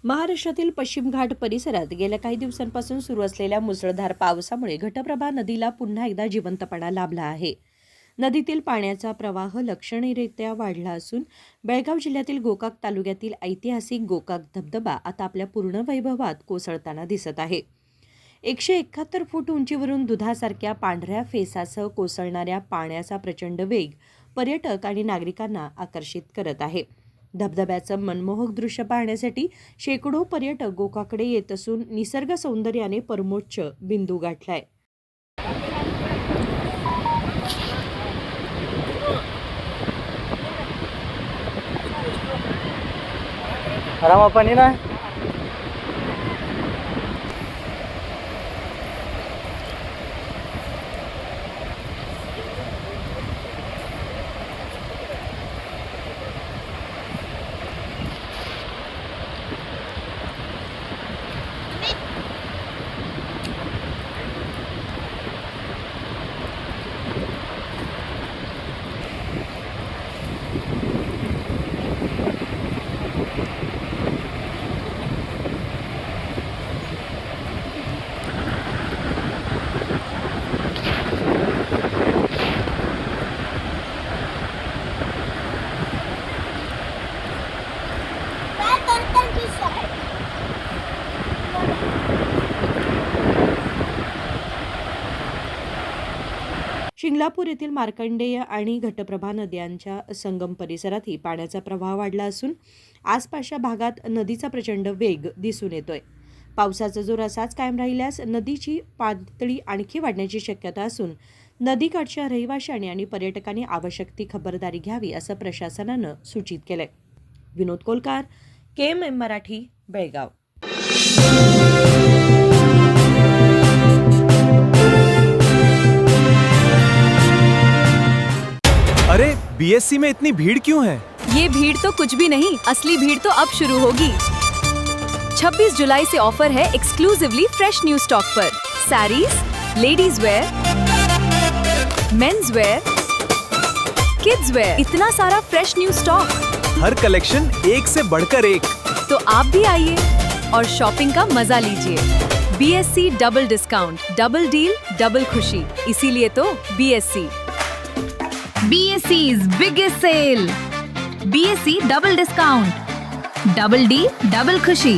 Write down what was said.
महाराष्ट्रातील पश्चिम घाट परिसरात गेल्या काही दिवसांपासून सुरू असलेल्या मुसळधार पावसामुळे घटप्रभा नदीला पुन्हा एकदा जिवंतपणा लाभला आहे. नदीतील पाण्याचा प्रवाह लक्षणीयरित्या वाढला असून बेळगाव जिल्ह्यातील गोकाक तालुक्यातील ऐतिहासिक गोकाक धबधबा आता आपल्या पूर्ण वैभवात कोसळताना दिसत आहे. 171 फूट उंचीवरून दुधासारख्या पांढऱ्या फेसासह कोसळणाऱ्या पाण्याचा प्रचंड वेग पर्यटक आणि नागरिकांना आकर्षित करत आहे. धबधब्याचं मनमोहक दृश्य पाहण्यासाठी शेकडो पर्यटक गोकाकडे येत असून निसर्ग सौंदर्याने परमोच्च बिंदू गाठलाय. रामा पाणी ना शिंगणापूर येथील मार्कंडेय आणि घटप्रभा नद्यांच्या संगम परिसरातही पाण्याचा प्रवाह वाढला असून आसपासच्या भागात नदीचा प्रचंड वेग दिसून येतोय. पावसाचा जोर असाच कायम राहिल्यास नदीची पातळी आणखी वाढण्याची शक्यता असून नदीकाठच्या रहिवाशांनी आणि पर्यटकांनी आवश्यक ती खबरदारी घ्यावी असं प्रशासनानं सूचित केलंय. विनोद कोलकार, KMM मराठी, बेळगाव. अरे बीएससी में इतनी भीड़ क्यों है? ये भीड़ तो कुछ भी नहीं, असली भीड़ तो अब शुरू होगी। 26 जुलाई से ऑफर है एक्सक्लूसिवली फ्रेश न्यू स्टॉक पर। Sarees, ladies wear, men's wear, kids wear, इतना सारा फ्रेश न्यू स्टॉक। हर कलेक्शन एक से बढ़कर एक। तो आप भी आइए और शॉपिंग का मजा लीजिए। BSC double discount, double deal, double खुशी, इसीलिए तो BSC। BSC's biggest sale. BSC double discount. Double D, double खुशी.